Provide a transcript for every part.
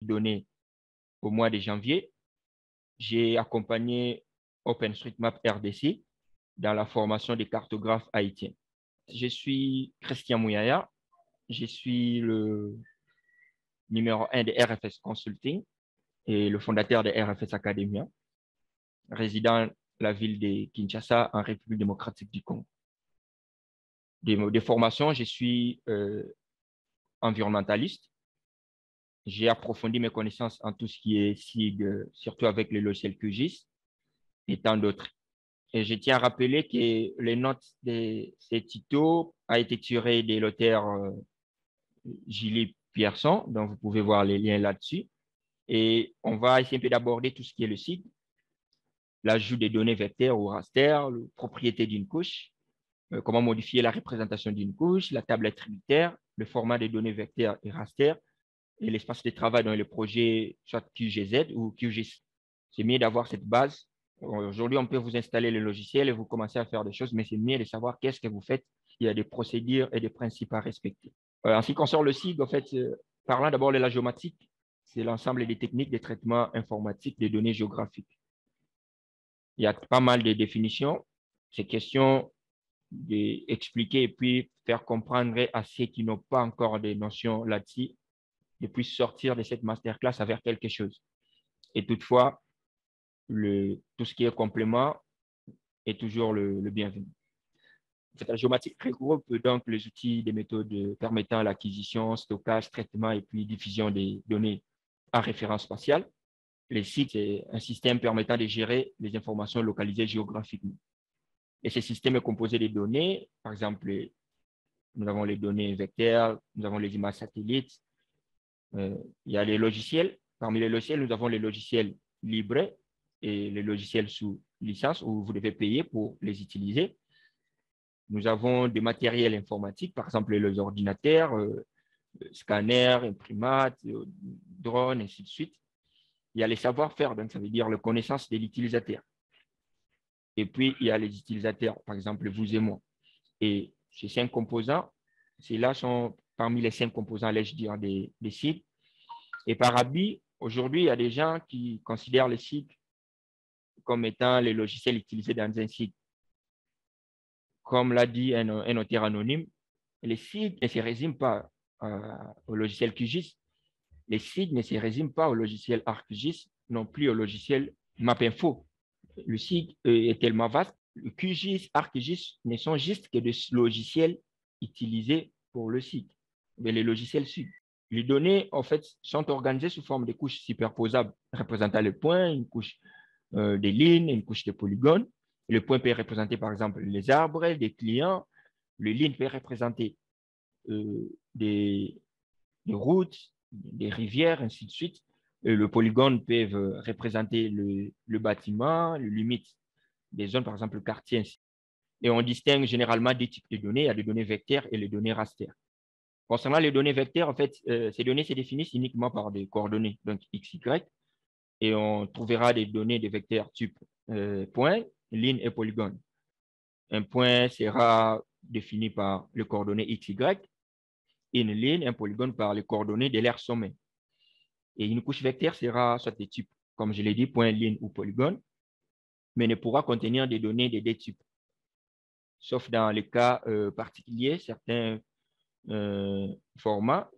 données au mois de janvier. J'ai accompagné OpenStreetMap RDC dans la formation des cartographes haïtiens. Je suis Christian Mouyaya, je suis le numéro 1 de RFS Consulting et le fondateur de RFS Academia, résident la ville de Kinshasa en République démocratique du Congo. Des formations, je suis environnementaliste. J'ai approfondi mes connaissances en tout ce qui est SIG, surtout avec le logiciel QGIS et tant d'autres. Et je tiens à rappeler que les notes de ces tutos ont été tirées de l'auteur Gilles Pierson, dont vous pouvez voir les liens là-dessus. Et on va essayer un peu d'aborder tout ce qui est le SIG, l'ajout des données vecteurs ou raster, la propriété d'une couche, comment modifier la représentation d'une couche, la table attributaire, le format des données vecteurs et raster, et l'espace de travail dans le projet soit QGZ ou QGIS. C'est mieux d'avoir cette base. Aujourd'hui, on peut vous installer le logiciel et vous commencer à faire des choses, mais c'est mieux de savoir qu'est-ce que vous faites. Il y a des procédures et des principes à respecter. En ce qui concerne le SIG, en fait, parlant d'abord de la géomatique, c'est l'ensemble des techniques de traitement informatique des données géographiques. Il y a pas mal de définitions. C'est question d'expliquer et puis faire comprendre à ceux qui n'ont pas encore des notions là-dessus de puissent sortir de cette masterclass avec quelque chose. Et toutefois, tout ce qui est complément est toujours le bienvenu. La géomatique regroupe donc les outils des méthodes permettant l'acquisition, stockage, traitement et puis diffusion des données à référence spatiale. Les sites, c'est un système permettant de gérer les informations localisées géographiquement. Et ce système est composé de données, par exemple, nous avons les données vecteurs, nous avons les images satellites, il y a les logiciels. Parmi les logiciels, nous avons les logiciels libres et les logiciels sous licence où vous devez payer pour les utiliser. Nous avons des matériels informatiques, par exemple les ordinateurs, scanners, imprimates, drones, ainsi de suite. Il y a les savoir-faire, donc ça veut dire la connaissance de l'utilisateur. Et puis, il y a les utilisateurs, par exemple vous et moi. Et ces 5 composants, ces-là sont parmi les 5 composants, allais-je dire, des sites. Et par habit, aujourd'hui, il y a des gens qui considèrent les sites comme étant les logiciels utilisés dans un site. Comme l'a dit un auteur anonyme, les sites ne se résument pas au logiciel QGIS. Les sites ne se résument pas au logiciel ArcGIS, non plus au logiciel MapInfo. Le site est tellement vaste. Le QGIS, ArcGIS ne sont juste que des logiciels utilisés pour le site, mais les logiciels suivent. Les données, en fait, sont organisées sous forme de couches superposables représentant le point, une couche des lignes, une couche de polygones. Le point peut représenter, par exemple, les arbres, des clients. Le ligne peut représenter des routes, des rivières, ainsi de suite. Et le polygone peut représenter le bâtiment, les limites des zones, par exemple, le quartier. Et on distingue généralement des types de données. Il y a des données vecteurs et les données raster. Concernant les données vecteurs, en fait, ces données se définissent uniquement par des coordonnées, donc x, y, et on trouvera des données de vecteurs type point, ligne et polygone. Un point sera défini par les coordonnées x, y, une ligne, un polygone par les coordonnées de l'aire sommet. Et une couche vecteur sera soit de type, comme je l'ai dit, point, ligne ou polygone, mais ne pourra contenir des données de deux types, sauf dans les cas particuliers, certains formats.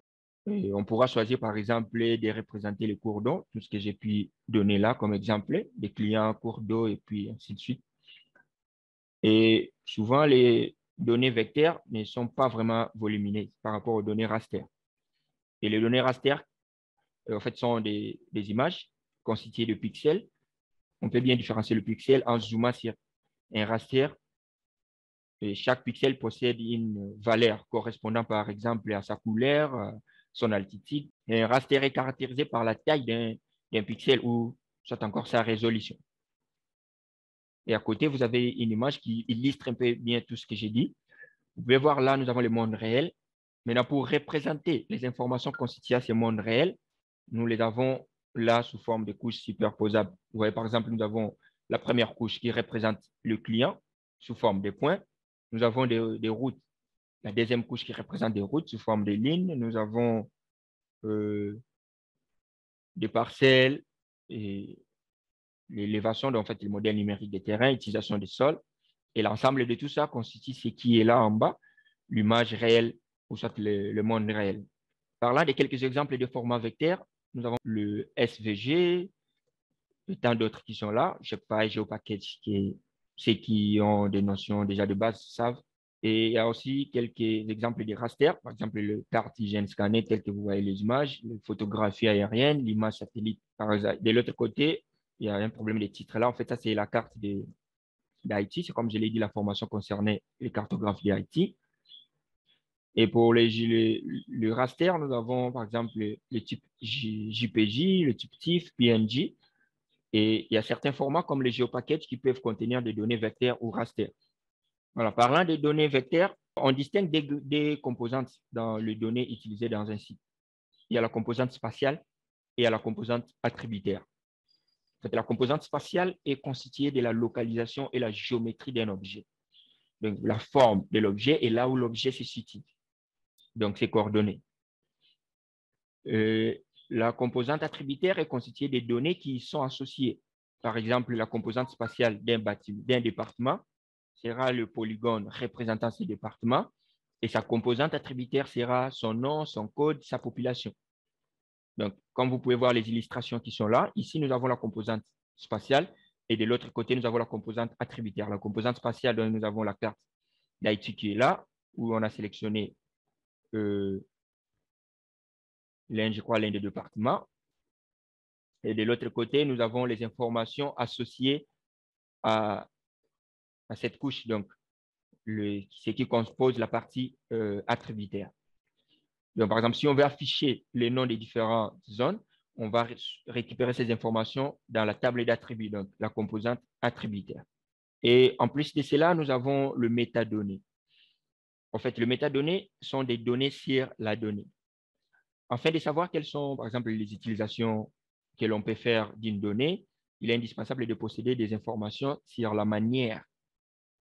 Et on pourra choisir, par exemple, de représenter les cours d'eau, tout ce que j'ai pu donner là comme exemple, des clients, cours d'eau et puis ainsi de suite. Et souvent, les données vecteurs ne sont pas vraiment volumineuses par rapport aux données raster. Et les données raster, en fait, sont des images constituées de pixels. On peut bien différencier le pixel en zoomant sur un raster. Et chaque pixel possède une valeur correspondant, par exemple, à sa couleur, son altitude. Et un raster est caractérisé par la taille d'un pixel ou soit encore sa résolution. Et à côté, vous avez une image qui illustre un peu bien tout ce que j'ai dit. Vous pouvez voir là, nous avons le monde réel. Maintenant, pour représenter les informations constituées à ce monde réel, nous les avons là sous forme de couches superposables. Vous voyez, par exemple, nous avons la première couche qui représente le client sous forme de points. Nous avons des routes. La deuxième couche qui représente des routes sous forme de lignes. Nous avons des parcelles, et l'élévation, donc en fait, le modèle numérique des terrains, utilisation des sols. Et l'ensemble de tout ça constitue ce qui est là en bas, l'image réelle, ou soit le monde réel. Parlant de quelques exemples de formats vecteurs, nous avons le SVG, et tant d'autres qui sont là. Je ne sais pas, GeoPackage, ceux qui ont des notions déjà de base savent. Et il y a aussi quelques exemples de raster, par exemple le cartésien scanné tel que vous voyez les images, la photographie aérienne, l'image satellite. Par exemple, de l'autre côté, il y a un problème de titre là. En fait, ça, c'est la carte d'Haïti. C'est comme je l'ai dit, la formation concernait les cartographes d'Haïti. Et pour le raster, nous avons par exemple le type JPJ, le type TIFF, PNG. Et il y a certains formats comme les GeoPackage qui peuvent contenir des données vecteurs ou raster. Voilà. Parlant des données vecteurs, on distingue des composantes dans les données utilisées dans un site. Il y a la composante spatiale et il y a la composante attributaire. En fait, la composante spatiale est constituée de la localisation et la géométrie d'un objet. Donc, la forme de l'objet et là où l'objet se situe. Donc, ses coordonnées. La composante attributaire est constituée des données qui y sont associées. Par exemple, la composante spatiale d'un département sera le polygone représentant ce département et sa composante attributaire sera son nom, son code, sa population. Donc, comme vous pouvez voir les illustrations qui sont là, ici, nous avons la composante spatiale et de l'autre côté, nous avons la composante attributaire. La composante spatiale, donc, nous avons la carte d'Haïti qui est là, où on a sélectionné l'un des départements. Et de l'autre côté, nous avons les informations associées à cette couche, donc ce qui compose la partie attributaire. Donc, par exemple, si on veut afficher les noms des différentes zones, on va récupérer ces informations dans la table d'attributs, donc la composante attributaire. Et en plus de cela, nous avons le métadonnées. En fait, le métadonnées sont des données sur la donnée. Afin de savoir quelles sont, par exemple, les utilisations que l'on peut faire d'une donnée, il est indispensable de posséder des informations sur la manière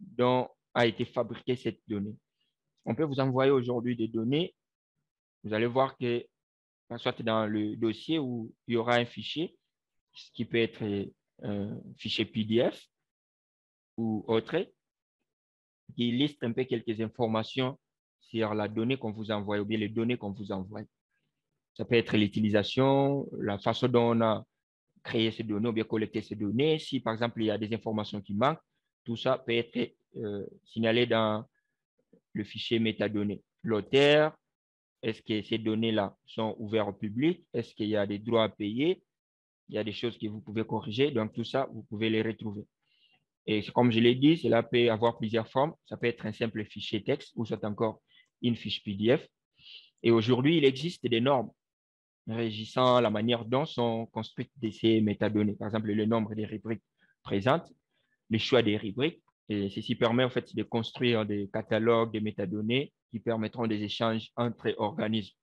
dont a été fabriquée cette donnée. On peut vous envoyer aujourd'hui des données. Vous allez voir que, soit dans le dossier où il y aura un fichier, ce qui peut être un fichier PDF ou autre, qui liste un peu quelques informations sur la donnée qu'on vous envoie ou bien les données qu'on vous envoie. Ça peut être l'utilisation, la façon dont on a créé ces données ou bien collecter ces données. Si, par exemple, il y a des informations qui manquent, tout ça peut être signalé dans le fichier métadonnées. L'auteur, est-ce que ces données-là sont ouvertes au public? Est-ce qu'il y a des droits à payer? Il y a des choses que vous pouvez corriger. Donc, tout ça, vous pouvez les retrouver. Et comme je l'ai dit, cela peut avoir plusieurs formes. Ça peut être un simple fichier texte ou soit encore une fiche PDF. Et aujourd'hui, il existe des normes régissant la manière dont sont construites ces métadonnées. Par exemple, le nombre des rubriques présentes, le choix des rubriques. Et ceci permet en fait de construire des catalogues de métadonnées qui permettront des échanges entre organismes.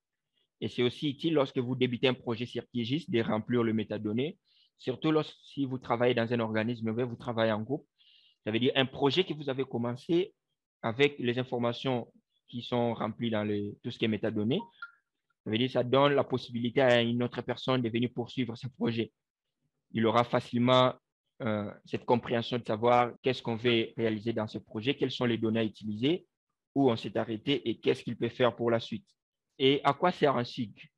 Et c'est aussi utile lorsque vous débutez un projet sur QGIS de remplir le métadonnées, surtout si vous travaillez dans un organisme, vous travaillez en groupe. Ça veut dire un projet que vous avez commencé avec les informations qui sont remplies dans tout ce qui est métadonnées. Ça veut dire que ça donne la possibilité à une autre personne de venir poursuivre ce projet. Il aura facilement cette compréhension de savoir qu'est-ce qu'on veut réaliser dans ce projet, quelles sont les données à utiliser, où on s'est arrêté et qu'est-ce qu'il peut faire pour la suite. Et à quoi sert un SIG?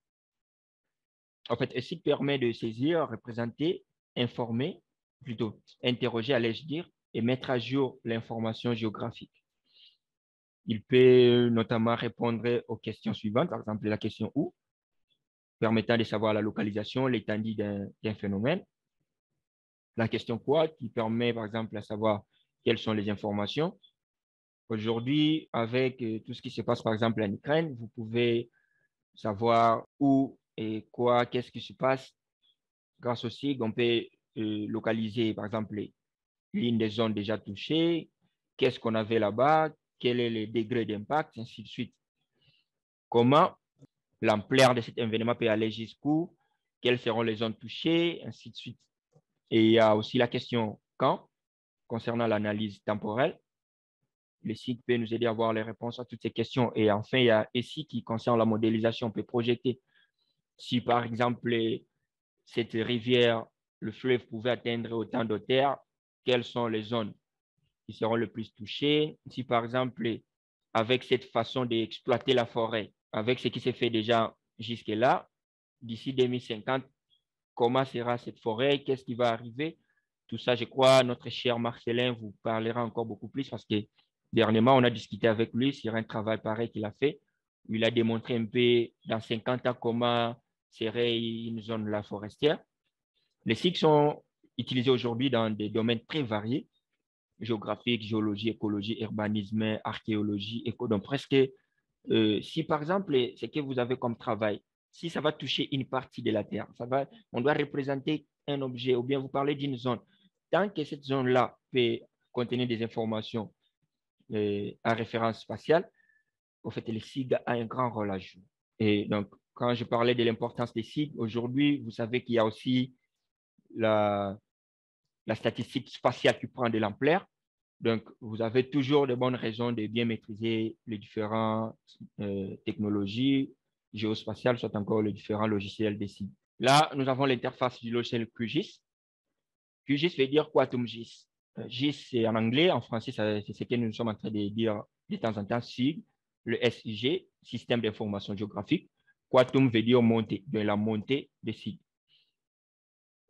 En fait, un SIG permet de saisir, représenter, informer, plutôt interroger, allais-je dire, et mettre à jour l'information géographique. Il peut notamment répondre aux questions suivantes, par exemple la question où, permettant de savoir la localisation, l'étendue d'un phénomène. La question quoi, qui permet par exemple de savoir quelles sont les informations. Aujourd'hui, avec tout ce qui se passe par exemple en Ukraine, vous pouvez savoir où et quoi, qu'est-ce qui se passe. Grâce au SIG, on peut localiser par exemple les lignes des zones déjà touchées, qu'est-ce qu'on avait là-bas, quel est le degré d'impact, ainsi de suite. Comment l'ampleur de cet événement peut aller jusqu'où, quelles seront les zones touchées, ainsi de suite. Et il y a aussi la question quand, concernant l'analyse temporelle. Le SIG peut nous aider à avoir les réponses à toutes ces questions. Et enfin, il y a ici qui concerne la modélisation. On peut projeter si, par exemple, cette rivière, le fleuve pouvait atteindre autant de terre, quelles sont les zones qui seront le plus touchées. Si par exemple, avec cette façon d'exploiter la forêt, avec ce qui s'est fait déjà jusque-là, d'ici 2050, comment sera cette forêt, qu'est-ce qui va arriver. Tout ça, je crois, notre cher Marcelin vous parlera encore beaucoup plus parce que dernièrement, on a discuté avec lui sur un travail pareil qu'il a fait. Il a démontré un peu dans 50 ans comment serait une zone là forestière. Les cycles sont utilisés aujourd'hui dans des domaines très variés, géographique, géologie, écologie, urbanisme, archéologie, éco. Donc, presque, si par exemple, ce que vous avez comme travail, si ça va toucher une partie de la Terre, on doit représenter un objet ou bien vous parlez d'une zone. Tant que cette zone-là peut contenir des informations à référence spatiale, au fait, les SIG a un grand rôle à jouer. Et donc, quand je parlais de l'importance des SIG, aujourd'hui, vous savez qu'il y a aussi la, la statistique spatiale qui prend de l'ampleur. Donc, vous avez toujours de bonnes raisons de bien maîtriser les différentes technologies géospatiales, soit encore les différents logiciels des sites. Là, nous avons l'interface du logiciel QGIS. QGIS veut dire Quantum GIS. GIS, c'est en anglais. En français, c'est ce que nous sommes en train de dire de temps en temps, SIG. Le SIG, Système d'information géographique. Quantum veut dire montée, de la montée des sites.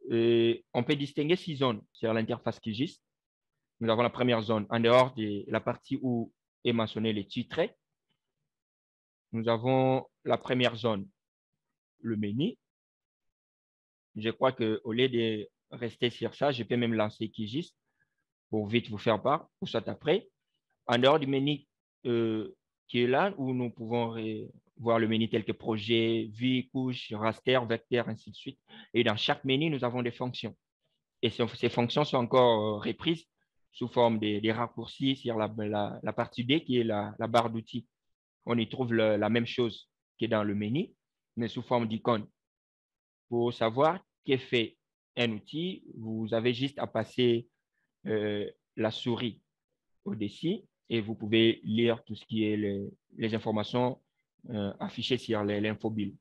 On peut distinguer 6 zones sur l'interface QGIS. Nous avons la première zone en dehors de la partie où est mentionné les titres. Nous avons la première zone, le menu. Je crois qu'au lieu de rester sur ça, je peux même lancer QGIS pour vite vous faire part, ou soit après. En dehors du menu qui est là, où nous pouvons voir le menu tel que projet, vie, couche, raster, vecteur, ainsi de suite. Et dans chaque menu, nous avons des fonctions. Et ces fonctions sont encore reprises sous forme des raccourcis sur la partie D qui est la barre d'outils. On y trouve la même chose qui est dans le menu, mais sous forme d'icône. Pour savoir qu'est fait un outil, vous avez juste à passer la souris au-dessus et vous pouvez lire tout ce qui est les informations affichées sur l'infobile.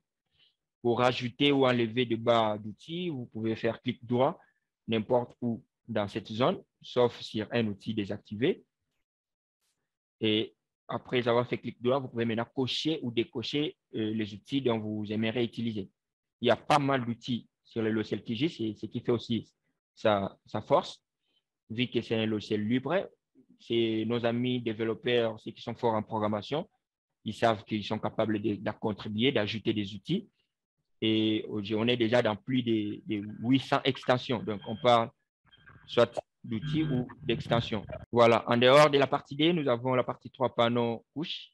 Pour rajouter ou enlever de barres d'outils, vous pouvez faire clic droit n'importe où dans cette zone, sauf sur un outil désactivé. Et après avoir fait clic droit, vous pouvez maintenant cocher ou décocher les outils dont vous aimeriez utiliser. Il y a pas mal d'outils sur le logiciel QGIS, c'est ce qui fait aussi sa force, vu que c'est un logiciel libre. C'est nos amis développeurs, ceux qui sont forts en programmation, ils savent qu'ils sont capables de contribuer, d'ajouter des outils. Et on est déjà dans plus de 800 extensions. Donc, on parle soit d'outils ou d'extensions. Voilà. En dehors de la partie D, nous avons la partie 3 panneaux couches.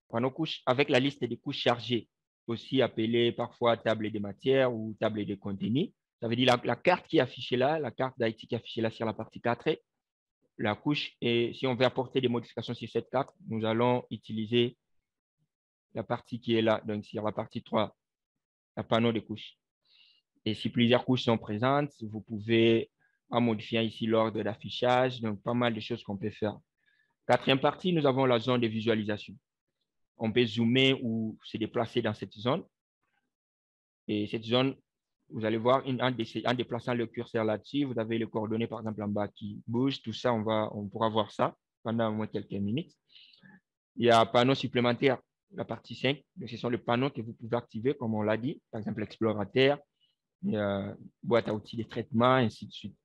Panneaux couches avec la liste des couches chargées, aussi appelée parfois table de matière ou table de contenu. Ça veut dire la carte qui est affichée là, la carte d'IT qui est affichée là sur la partie 4, la couche. Et si on veut apporter des modifications sur cette carte, nous allons utiliser la partie qui est là, donc sur la partie 3, la panneau de couches. Et si plusieurs couches sont présentes, vous pouvez en modifiant ici l'ordre d'affichage, donc pas mal de choses qu'on peut faire. Quatrième partie, nous avons la zone de visualisation. On peut zoomer ou se déplacer dans cette zone. Et cette zone, vous allez voir, en déplaçant le curseur là-dessus, vous avez les coordonnées, par exemple, en bas qui bougent. Tout ça, on pourra voir ça pendant au moins quelques minutes. Il y a un panneau supplémentaire, la partie 5. Donc, ce sont les panneaux que vous pouvez activer, comme on l'a dit, par exemple, explorateur, boîte à outils de traitement, ainsi de suite.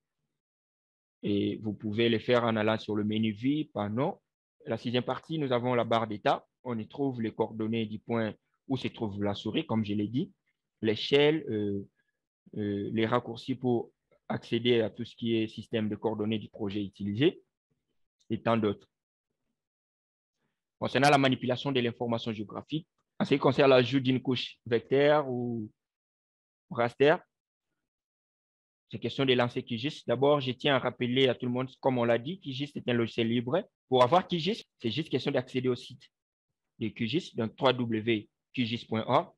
Et vous pouvez les faire en allant sur le menu vie, panneau. La 6e partie, nous avons la barre d'état. On y trouve les coordonnées du point où se trouve la souris, comme je l'ai dit, l'échelle, les raccourcis pour accéder à tout ce qui est système de coordonnées du projet utilisé et tant d'autres. Concernant la manipulation de l'information géographique, en ce qui concerne l'ajout d'une couche vecteur ou raster, c'est question de lancer QGIS. D'abord, je tiens à rappeler à tout le monde, comme on l'a dit, QGIS est un logiciel libre. Pour avoir QGIS, c'est juste question d'accéder au site de QGIS, donc www.qgis.org,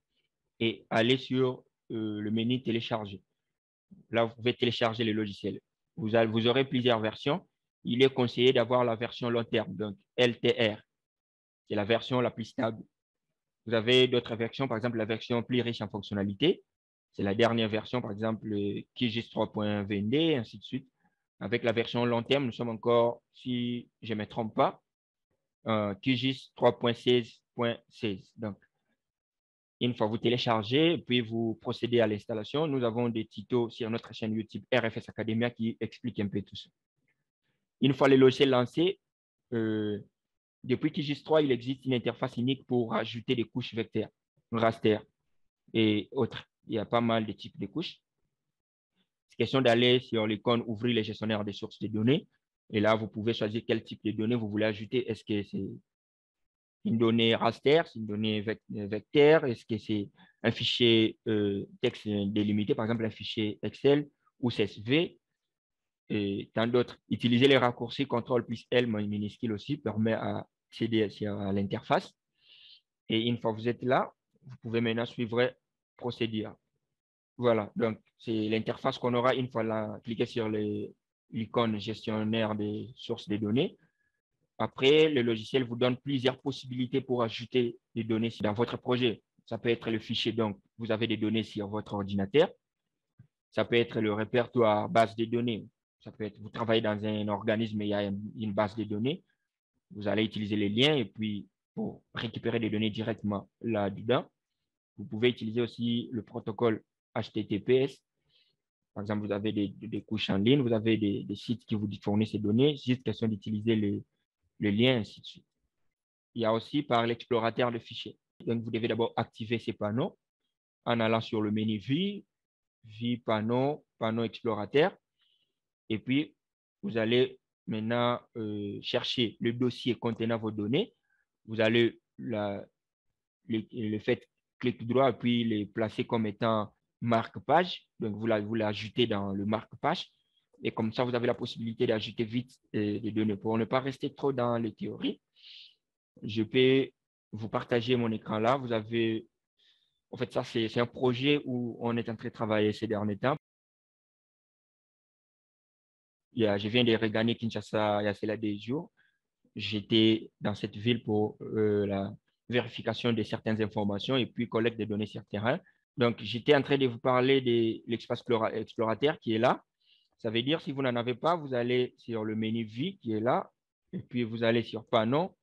et aller sur le menu télécharger. Là, vous pouvez télécharger le logiciel. Vous aurez plusieurs versions. Il est conseillé d'avoir la version long terme, donc LTR. C'est la version la plus stable. Vous avez d'autres versions, par exemple la version plus riche en fonctionnalités. c'est la dernière version, par exemple, QGIS 3.22, ainsi de suite. Avec la version long terme, nous sommes encore, si je ne me trompe pas, QGIS 3.16.16. Donc, une fois vous téléchargez, puis vous procédez à l'installation, nous avons des tutos sur notre chaîne YouTube RFS Academia qui expliquent un peu tout ça. Une fois le logiciel lancé, depuis QGIS 3, il existe une interface unique pour ajouter des couches vecteurs, raster et autres. Il y a pas mal de types de couches. C'est question d'aller sur l'icône ouvrir les gestionnaires des sources de données. Et là, vous pouvez choisir quel type de données vous voulez ajouter. Est-ce que c'est une donnée raster, c'est une donnée vecteur? Est-ce que c'est un fichier texte délimité, par exemple un fichier Excel ou CSV? Et tant d'autres. Utiliser les raccourcis CTRL plus L minuscule aussi permet d'accéder à l'interface. Et une fois que vous êtes là, vous pouvez maintenant suivre procédure. Voilà, donc c'est l'interface qu'on aura une fois cliqué sur l'icône gestionnaire des sources de données. Après, le logiciel vous donne plusieurs possibilités pour ajouter des données dans votre projet. Ça peut être le fichier, donc vous avez des données sur votre ordinateur. Ça peut être le répertoire base de données. Ça peut être, vous travaillez dans un organisme et il y a une base de données. Vous allez utiliser les liens et puis pour récupérer des données directement là-dedans. Vous pouvez utiliser aussi le protocole HTTPS. Par exemple, vous avez des couches en ligne, vous avez des sites qui vous fournissent ces données. C'est juste question d'utiliser les liens, ainsi de suite. Il y a aussi par l'explorateur de fichiers. Donc, vous devez d'abord activer ces panneaux en allant sur le menu Vue, panneau, panneau explorateur. Et puis, vous allez maintenant chercher le dossier contenant vos données. Vous allez le fait clic droit et puis les placer comme étant marque-page. Donc, vous l'ajoutez dans le marque-page. Et comme ça, vous avez la possibilité d'ajouter vite des données. Pour ne pas rester trop dans les théories, je peux vous partager mon écran là. Vous avez, en fait, ça, c'est un projet où on est en train de travailler ces derniers temps. Je viens de regagner Kinshasa il y a cela des jours. J'étais dans cette ville pour la vérification de certaines informations et puis collecte des données sur terrain. Donc, j'étais en train de vous parler de l'espace explorateur qui est là. Ça veut dire, si vous n'en avez pas, vous allez sur le menu Vie qui est là, et puis vous allez sur Panneau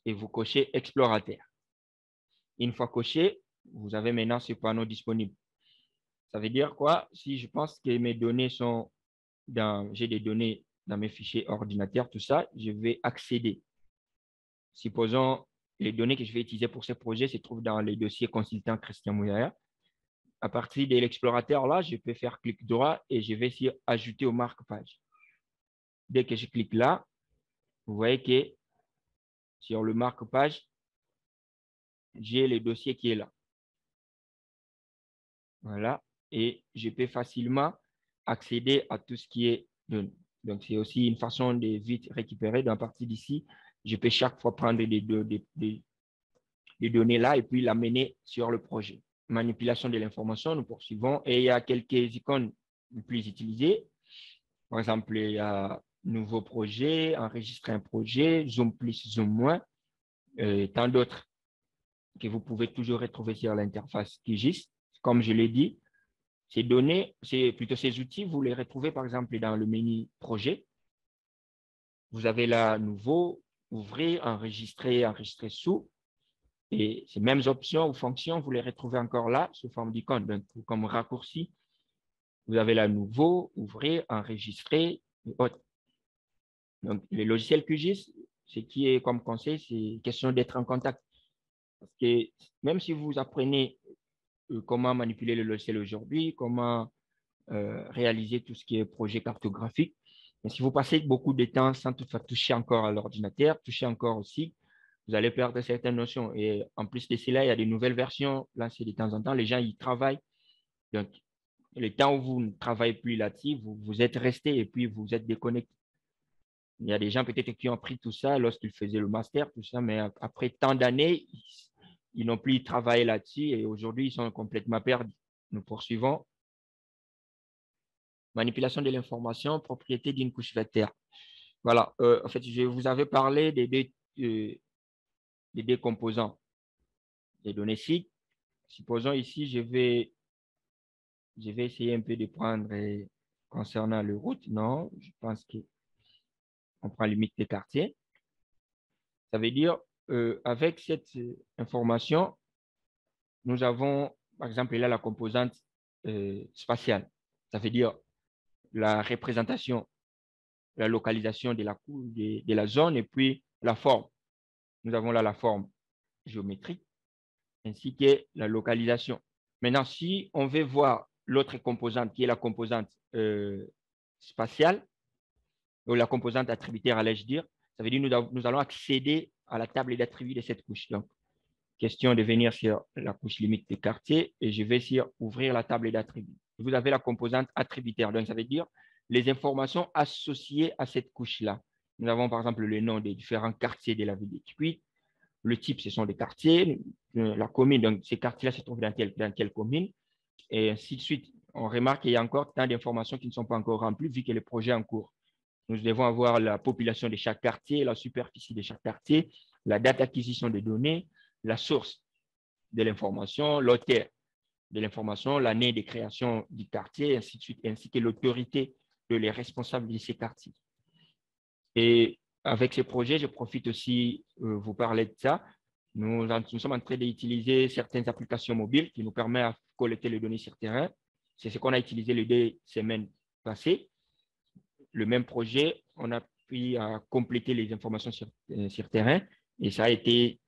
et vous cochez Explorateur. Une fois coché, vous avez maintenant ce panneau disponible. Ça veut dire quoi? Si je pense que mes données sont j'ai des données dans mes fichiers ordinateur, tout ça, je vais accéder. Supposons les données que je vais utiliser pour ce projet se trouvent dans les dossiers consultant Christian Mouyaya. À partir de l'explorateur, là, je peux faire clic droit et je vais ici ajouter au marque-page. Dès que je clique là, vous voyez que sur le marque-page, j'ai le dossier qui est là. Voilà. Et je peux facilement accéder à tout ce qui est donné. Donc, c'est aussi une façon de vite récupérer. À partir d'ici, je peux chaque fois prendre des données là et puis l'amener sur le projet. Manipulation de l'information, nous poursuivons. Et il y a quelques icônes plus utilisées. Par exemple, il y a nouveau projet, enregistrer un projet, zoom plus, zoom moins, tant d'autres que vous pouvez toujours retrouver sur l'interface QGIS. Comme je l'ai dit, ces données, plutôt ces outils, vous les retrouvez par exemple dans le menu projet. Vous avez là nouveau, ouvrir, enregistrer, enregistrer sous. Et ces mêmes options ou fonctions, vous les retrouvez encore là sous forme d'icône. Donc, comme raccourci, vous avez là nouveau, ouvrir, enregistrer et autres. Donc, les logiciels QGIS, ce qui est comme conseil, c'est question d'être en contact. Parce que même si vous apprenez comment manipuler le logiciel aujourd'hui, comment réaliser tout ce qui est projet cartographique, mais si vous passez beaucoup de temps sans toutefois toucher encore à l'ordinateur, toucher encore aussi, vous allez perdre certaines notions. Et en plus de cela, il y a des nouvelles versions lancées de temps en temps. Les gens y travaillent. Donc, le temps où vous ne travaillez plus là-dessus, vous êtes resté et puis vous êtes déconnecté. Il y a des gens peut-être qui ont appris tout ça lorsqu'ils faisaient le master, tout ça, mais après tant d'années, ils n'ont plus travaillé là-dessus et aujourd'hui, ils sont complètement perdus. Nous poursuivons. Manipulation de l'information, propriété d'une couche vecteur. Voilà, en fait, je vous avais parlé des deux composants des données sites. Supposons ici, je vais Je vais essayer un peu de prendre concernant le route. Non, je pense qu'on prend limite des quartiers. Ça veut dire, avec cette information, nous avons, par exemple, là, la composante spatiale. Ça veut dire la représentation, la localisation de de la zone et puis la forme. Nous avons là la forme géométrique ainsi que la localisation. Maintenant, si on veut voir l'autre composante qui est la composante spatiale ou la composante attributaire, allais-je dire, ça veut dire que nous allons accéder à la table d'attributs de cette couche. Donc, question de venir sur la couche limite des quartiers et je vais sur ouvrir la table d'attributs. Vous avez la composante attributaire, donc ça veut dire les informations associées à cette couche-là. Nous avons par exemple le nom des différents quartiers de la ville d'Étuis. Le type, ce sont des quartiers. La commune, donc ces quartiers-là se trouvent dans quelle commune et ainsi de suite. On remarque qu'il y a encore tant d'informations qui ne sont pas encore remplies vu que le projet est en cours. Nous devons avoir la population de chaque quartier, la superficie de chaque quartier, la date d'acquisition des données, la source de l'information, l'auteur de l'information, l'année de création du quartier, ainsi de suite, ainsi que l'autorité de les responsables de ces quartiers. Et avec ces projets, je profite aussi vous parler de ça. Nous sommes en train d'utiliser certaines applications mobiles qui nous permettent de collecter les données sur terrain. C'est ce qu'on a utilisé les 2 semaines passées. Le même projet, on a pu compléter les informations sur terrain et ça a été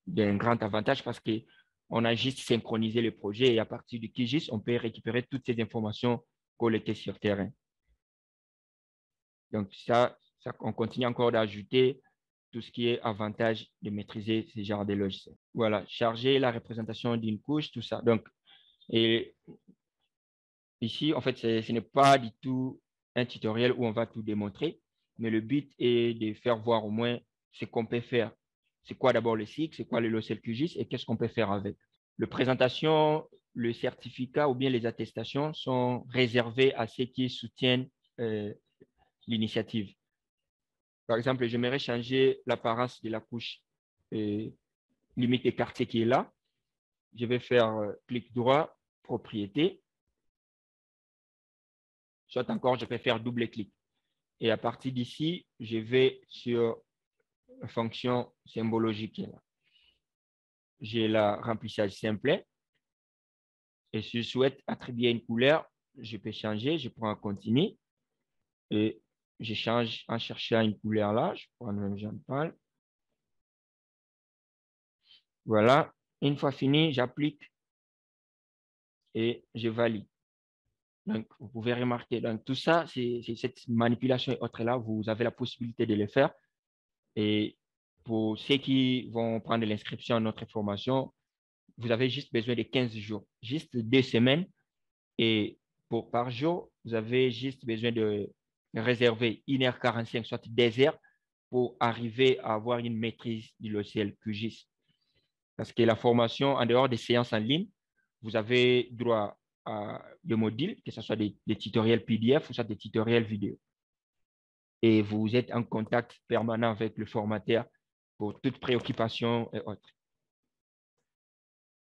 d'un grand avantage parce qu'on a juste synchronisé le projet et à partir du QGIS, on peut récupérer toutes ces informations collectées sur terrain. Donc, on continue encore d'ajouter tout ce qui est avantage de maîtriser ce genre de logiciels. Voilà, charger la représentation d'une couche, tout ça. Donc, et ici, en fait, ce n'est pas du tout un tutoriel où on va tout démontrer, mais le but est de faire voir au moins ce qu'on peut faire. C'est quoi d'abord le cycle, c'est quoi le logiciel QGIS et qu'est-ce qu'on peut faire avec. La présentation, le certificat ou bien les attestations sont réservés à ceux qui soutiennent l'initiative. Par exemple, j'aimerais changer l'apparence de la couche limite des quartiers qui est là. Je vais faire clic droit, propriété. Soit encore, je peux faire double-clic. Et à partir d'ici, je vais sur la fonction symbologique. J'ai la remplissage simple. Et si je souhaite attribuer une couleur, je peux changer. Je prends un continu et je change en cherchant une couleur là. Je prends le même jaune pâle. Voilà. Une fois fini, j'applique et je valide. Donc, vous pouvez remarquer, donc tout ça, c'est cette manipulation et autres là, vous avez la possibilité de le faire. Et pour ceux qui vont prendre l'inscription à notre formation, vous avez juste besoin de 15 jours, juste 2 semaines. Et par jour, vous avez juste besoin de réserver 1h45, soit 2 heures, pour arriver à avoir une maîtrise du logiciel QGIS. Parce que la formation, en dehors des séances en ligne, vous avez droit à des modules, que ce soit des tutoriels PDF ou soit des tutoriels vidéo. Et vous êtes en contact permanent avec le formateur pour toute préoccupation et autres.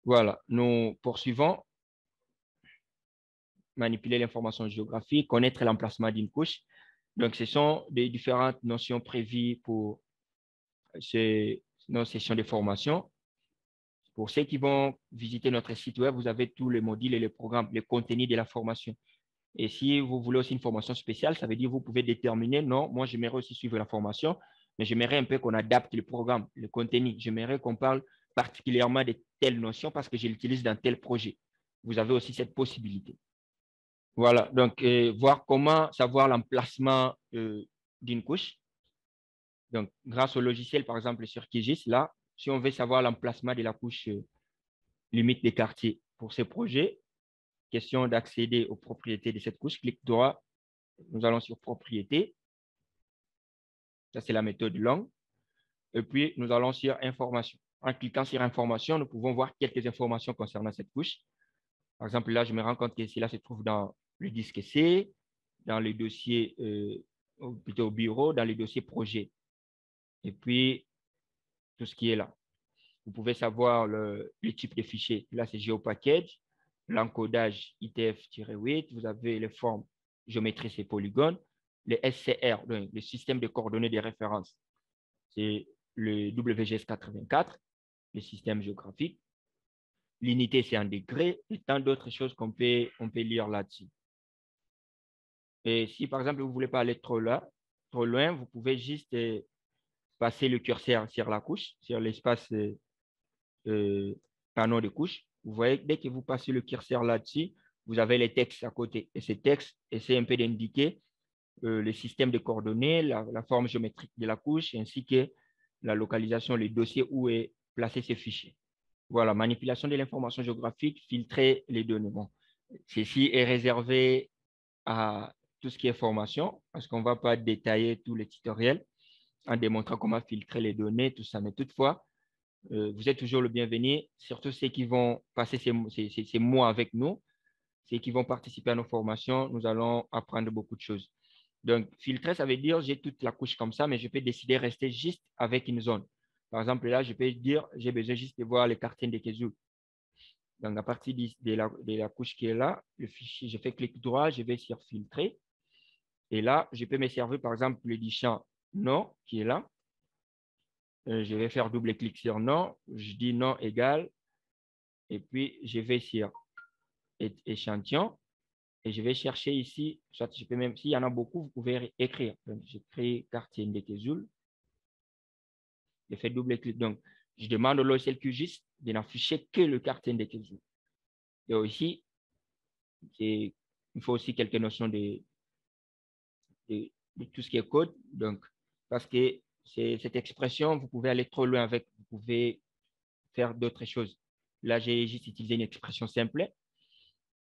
Voilà, nous poursuivons. Manipuler l'information géographique, connaître l'emplacement d'une couche. Donc, ce sont des différentes notions prévues pour nos sessions de formation. Pour ceux qui vont visiter notre site web, vous avez tous les modules et les programmes, les contenus de la formation. Et si vous voulez aussi une formation spéciale, ça veut dire que vous pouvez déterminer, non, moi j'aimerais aussi suivre la formation, mais j'aimerais un peu qu'on adapte le programme, le contenu. J'aimerais qu'on parle particulièrement de telle notion parce que je l'utilise dans tel projet. Vous avez aussi cette possibilité. Voilà, donc voir comment savoir l'emplacement d'une couche. Donc, grâce au logiciel, par exemple, sur QGIS, là, si on veut savoir l'emplacement de la couche limite des quartiers pour ce projet, question d'accéder aux propriétés de cette couche, clic droit, nous allons sur propriété. Ça, c'est la méthode longue. Et puis, nous allons sur information. En cliquant sur information, nous pouvons voir quelques informations concernant cette couche. Par exemple, là, je me rends compte que cela se trouve dans le disque C, dans le dossier, plutôt au bureau, dans le dossier projet. Et puis, tout ce qui est là. Vous pouvez savoir le type de fichier. Là, c'est GeoPackage. l'encodage ITF-8, vous avez les formes géométrie et polygones, les SCR, donc le système de coordonnées de référence, c'est le WGS84, le système géographique. L'unité, c'est en degrés et tant d'autres choses on peut lire là-dessus. Et si, par exemple, vous ne voulez pas aller trop loin, vous pouvez juste passer le curseur sur la couche, sur l'espace panneau de couche. Vous voyez, dès que vous passez le curseur là-dessus, vous avez les textes à côté. Et ces textes essaient un peu d'indiquer le système de coordonnées, la forme géométrique de la couche, ainsi que la localisation, les dossiers où est placé ce fichier. Voilà, manipulation de l'information géographique, filtrer les données. Bon, ceci est réservé à tout ce qui est formation, parce qu'on ne va pas détailler tous les tutoriels en démontrant comment filtrer les données, tout ça. Mais toutefois, vous êtes toujours le bienvenu, surtout ceux qui vont passer ces mois avec nous, ceux qui vont participer à nos formations. Nous allons apprendre beaucoup de choses. Donc, filtrer, ça veut dire j'ai toute la couche comme ça, mais je peux décider de rester juste avec une zone. Par exemple, là, je peux dire j'ai besoin juste de voir les quartiers de Kézou. Donc, à partir de la couche qui est là, le fichier, je fais clic droit, je vais sur filtrer. Et là, je peux me servir, par exemple, du champ non qui est là. Je vais faire double clic sur non. Je dis non égal. Et puis, je vais sur échantillon. Et je vais chercher ici, soit je peux même, s'il y en a beaucoup, vous pouvez écrire. Donc, j'écris quartier de Kézoul. Je fais double clic. Donc, je demande au logiciel QGIS de n'afficher que le quartier de Kézoul. Et aussi, il faut aussi quelques notions de tout ce qui est code. Donc, parce que cette expression, vous pouvez aller trop loin avec, vous pouvez faire d'autres choses. Là, j'ai juste utilisé une expression simple.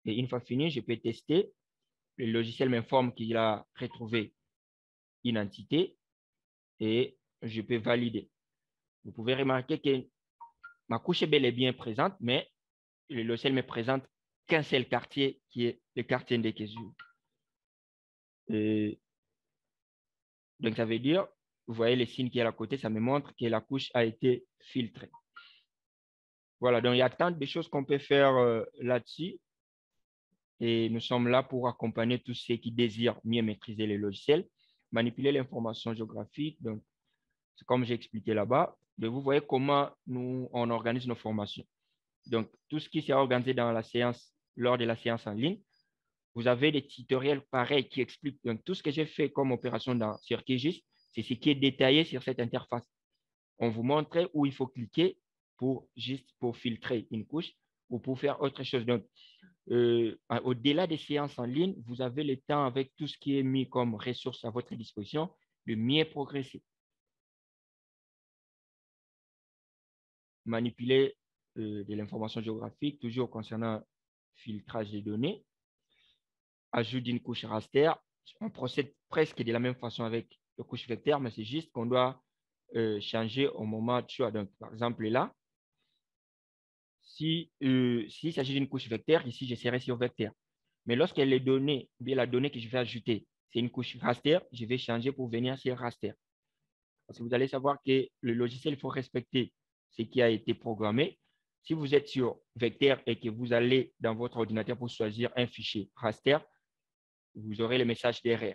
Et une fois fini, je peux tester. Le logiciel m'informe qu'il a retrouvé une entité et je peux valider. Vous pouvez remarquer que ma couche est bel et bien présente, mais le logiciel me présente qu'un seul quartier qui est le quartier de Kézou. Donc, ça veut dire, vous voyez les signes qui est à côté, ça me montre que la couche a été filtrée. Voilà, donc il y a tant de choses qu'on peut faire là-dessus. Et nous sommes là pour accompagner tous ceux qui désirent mieux maîtriser les logiciels, manipuler l'information géographique. Donc, c'est comme j'ai expliqué là-bas. Vous voyez comment on organise nos formations. Donc, tout ce qui s'est organisé dans la séance, lors de la séance en ligne, vous avez des tutoriels pareils qui expliquent. Donc, tout ce que j'ai fait comme opération sur QGIS, c'est ce qui est détaillé sur cette interface. On vous montre où il faut cliquer pour filtrer une couche ou pour faire autre chose. Donc, au-delà des séances en ligne, vous avez le temps avec tout ce qui est mis comme ressources à votre disposition de mieux progresser. Manipuler de l'information géographique, toujours concernant filtrage des données, ajout d'une couche raster. On procède presque de la même façon avec la couche vecteur, mais c'est juste qu'on doit changer au moment de choix. Donc, par exemple, là, s'il s'agit d'une couche vecteur, ici, je serai sur vecteur. Mais lorsque les données, bien la donnée que je vais ajouter, c'est une couche raster, je vais changer pour venir sur raster. Parce que vous allez savoir que le logiciel, il faut respecter ce qui a été programmé. Si vous êtes sur vecteur et que vous allez dans votre ordinateur pour choisir un fichier raster, vous aurez le message d'erreur.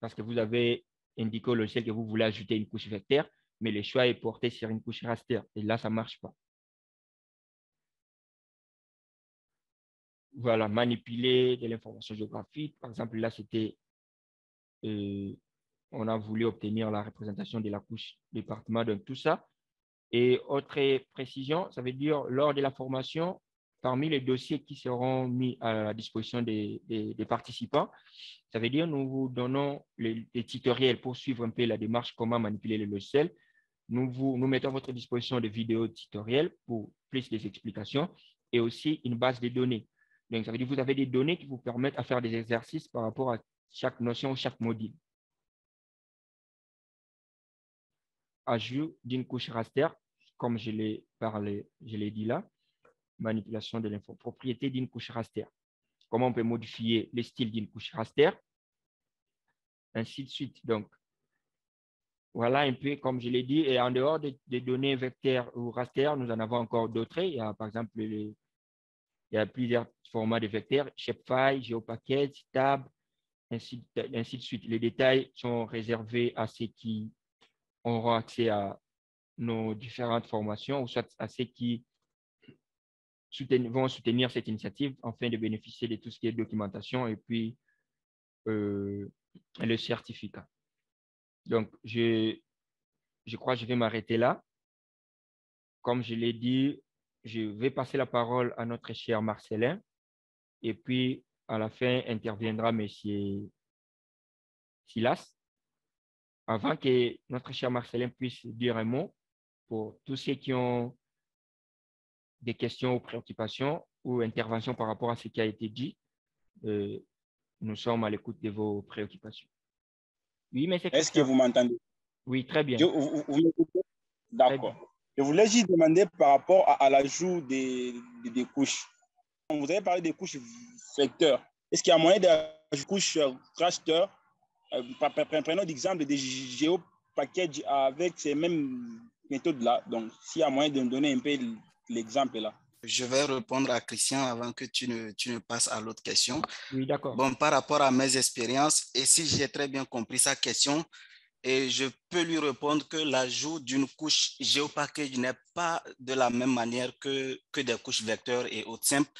Parce que vous avez indiqué au logiciel que vous voulez ajouter une couche vecteur, mais le choix est porté sur une couche raster. Et là, ça ne marche pas. Voilà, manipuler de l'information géographique. Par exemple, là, c'était, on a voulu obtenir la représentation de la couche département, donc tout ça. Et autre précision, ça veut dire lors de la formation, parmi les dossiers qui seront mis à la disposition des participants, ça veut dire nous vous donnons les tutoriels pour suivre un peu la démarche, comment manipuler le logiciel. Nous mettons à votre disposition des vidéos tutoriels pour plus d'explications et aussi une base de données. Donc, ça veut dire que vous avez des données qui vous permettent à faire des exercices par rapport à chaque notion ou chaque module. Ajout d'une couche raster, comme je l'ai dit là, manipulation de l'info, propriété d'une couche raster. Comment on peut modifier le style d'une couche raster, ainsi de suite. Donc, voilà un peu comme je l'ai dit. Et en dehors des données vecteurs ou raster, nous en avons encore d'autres. Il y a par exemple les Il y a plusieurs formats de vecteurs, Shapefile, GeoPackage, Tab, ainsi de suite. Les détails sont réservés à ceux qui auront accès à nos différentes formations ou soit à ceux qui vont soutenir cette initiative afin de bénéficier de tout ce qui est documentation et puis le certificat. Donc, je crois que je vais m'arrêter là. Comme je l'ai dit, je vais passer la parole à notre cher Marcelin et puis à la fin interviendra M. Silas. Avant que notre cher Marcelin puisse dire un mot pour tous ceux qui ont des questions ou préoccupations ou interventions par rapport à ce qui a été dit, nous sommes à l'écoute de vos préoccupations. Oui, mais c'est Est-ce que vous m'entendez? Oui, très bien. Vous m'écoutez? D'accord. Je voulais juste demander par rapport à l'ajout des couches. Vous avez parlé des couches vecteurs. Est-ce qu'il y a moyen d'ajouter des couches raster? Prenons l'exemple des GeoPackage avec ces mêmes méthodes-là. Donc, s'il y a moyen de me donner un peu l'exemple là. Je vais répondre à Christian avant que tu ne passes à l'autre question. Oui, d'accord. Bon, par rapport à mes expériences, et si j'ai très bien compris sa question, et je peux lui répondre que l'ajout d'une couche GeoPackage n'est pas de la même manière que des couches vecteurs et autres simples.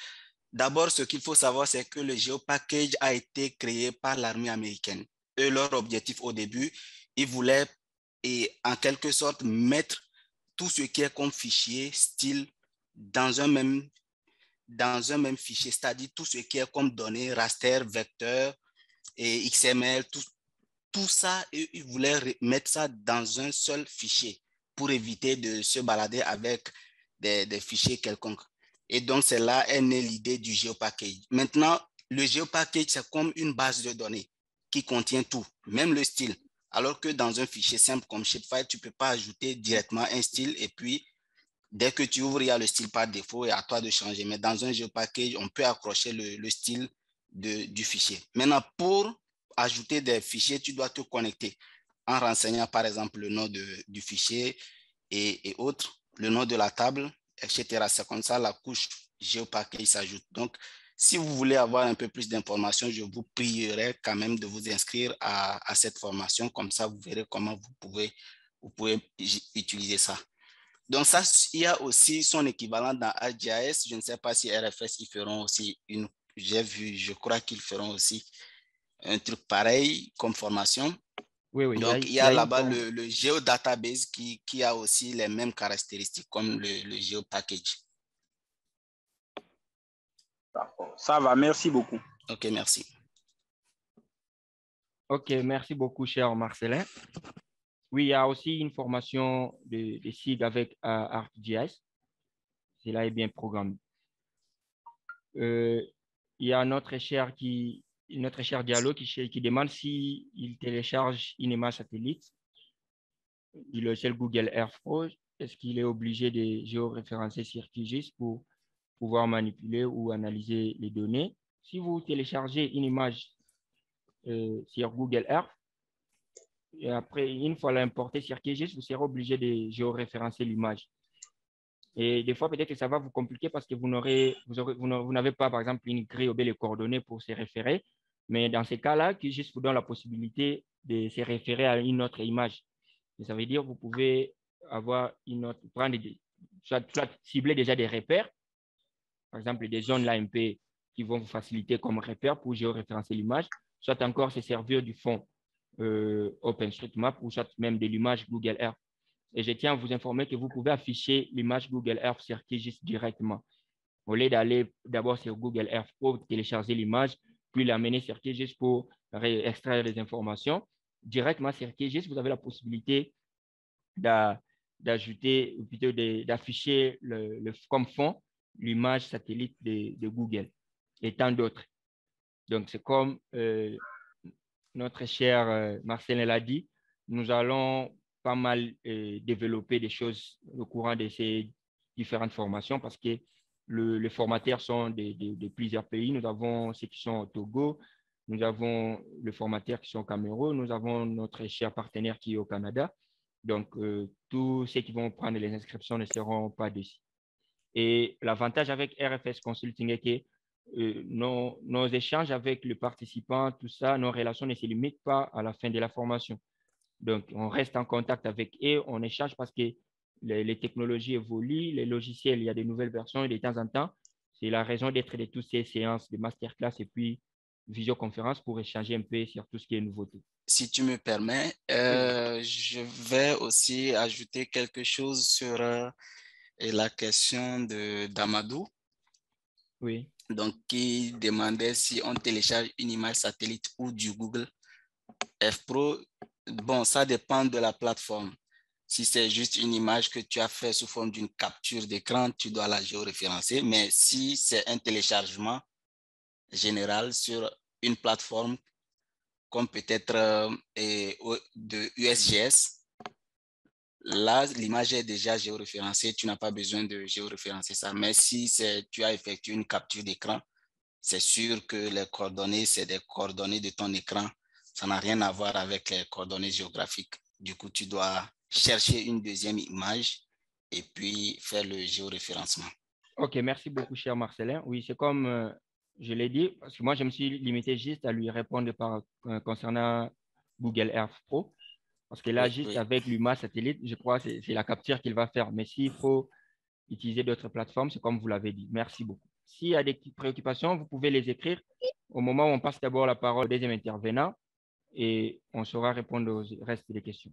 D'abord, ce qu'il faut savoir, c'est que le GeoPackage a été créé par l'armée américaine. Eux, leur objectif au début, ils voulaient, et en quelque sorte, mettre tout ce qui est comme fichier style dans un même fichier, c'est-à-dire tout ce qui est comme données, raster, vecteur et XML, tout ça, ils voulaient mettre ça dans un seul fichier pour éviter de se balader avec des fichiers quelconques. Et donc, c'est là est née l'idée du GeoPackage. Maintenant, le GeoPackage, c'est comme une base de données qui contient tout, même le style. Alors que dans un fichier simple comme Shapefile, tu ne peux pas ajouter directement un style et puis dès que tu ouvres, il y a le style par défaut et à toi de changer. Mais dans un GeoPackage, on peut accrocher le style du fichier. Maintenant, pour ajouter des fichiers, tu dois te connecter en renseignant par exemple le nom du fichier et autres, le nom de la table, etc. C'est comme ça la couche GeoPackage s'ajoute. Donc, si vous voulez avoir un peu plus d'informations, je vous prierai quand même de vous inscrire à cette formation. Comme ça, vous verrez comment vous pouvez utiliser ça. Donc ça, il y a aussi son équivalent dans ArcGIS. Je ne sais pas si RFS, ils feront aussi j'ai vu, je crois qu'ils feront aussi un truc pareil comme formation. Oui, oui. Donc, il y a là-bas le GeoDatabase qui a aussi les mêmes caractéristiques comme le GeoPackage. D'accord. Ça va, merci beaucoup. OK, merci. OK, merci beaucoup, cher Marcelin. Oui, il y a aussi une formation de SIG avec ArcGIS. Cela est bien programmé. Il y a notre cher Diallo qui demande s'il télécharge une image satellite du logiciel Google Earth Pro, est-ce qu'il est obligé de géoréférencer sur QGIS pour pouvoir manipuler ou analyser les données? Si vous téléchargez une image sur Google Earth, et après, une fois l'importer sur QGIS, vous serez obligé de géoréférencer l'image. Et des fois, peut-être que ça va vous compliquer parce que vous n'avez pas, par exemple, une grille ou bien les coordonnées pour se référer. Mais dans ces cas-là, QGIS vous donne la possibilité de se référer à une autre image. Et ça veut dire que vous pouvez avoir une autre, soit cibler déjà des repères, par exemple des zones l'AMP qui vont vous faciliter comme repère pour géoréférencer l'image, soit encore se servir du fond OpenStreetMap ou soit même de l'image Google Earth. Et je tiens à vous informer que vous pouvez afficher l'image Google Earth sur QGIS directement. Au lieu d'aller d'abord sur Google Earth pour télécharger l'image, puis l'amener sur QGIS pour extraire les informations, directement sur QGIS, vous avez la possibilité d'ajouter, ou plutôt d'afficher comme fond l'image satellite de Google et tant d'autres. Donc, c'est comme notre cher Marcel l'a dit, nous allons pas mal développer des choses au courant de ces différentes formations parce que les formateurs sont de plusieurs pays. Nous avons ceux qui sont au Togo, nous avons les formateurs qui sont au Cameroun, nous avons notre cher partenaire qui est au Canada. Donc, tous ceux qui vont prendre les inscriptions ne seront pas déçus. Et l'avantage avec RFS Consulting est que nos échanges avec le participant, tout ça, nos relations ne se limitent pas à la fin de la formation. Donc, on reste en contact avec eux, on échange parce que les technologies évoluent, les logiciels, il y a de nouvelles versions et de temps en temps, c'est la raison d'être de toutes ces séances de masterclass et puis visioconférence pour échanger un peu sur tout ce qui est nouveauté. Si tu me permets, je vais aussi ajouter quelque chose sur la question d'Amadou. Oui. Donc, qui demandait si on télécharge une image satellite ou du Google F Pro. Bon, ça dépend de la plateforme. Si c'est juste une image que tu as fait sous forme d'une capture d'écran, tu dois la géoréférencer. Mais si c'est un téléchargement général sur une plateforme comme peut-être de USGS, là, l'image est déjà géoréférencée, tu n'as pas besoin de géoréférencer ça. Mais si tu as effectué une capture d'écran, c'est sûr que les coordonnées, c'est des coordonnées de ton écran. Ça n'a rien à voir avec les coordonnées géographiques. Du coup, tu dois chercher une deuxième image et puis faire le géoréférencement. OK, merci beaucoup, cher Marcelin. Oui, c'est comme je l'ai dit, parce que moi, je me suis limité juste à lui répondre concernant Google Earth Pro. Parce que là, Oui, juste oui. avec l'UMA satellite, je crois que c'est la capture qu'il va faire. Mais s'il faut utiliser d'autres plateformes, c'est comme vous l'avez dit. Merci beaucoup. S'il y a des préoccupations, vous pouvez les écrire au moment où on passe d'abord la parole au deuxième intervenant et on saura répondre au reste des questions.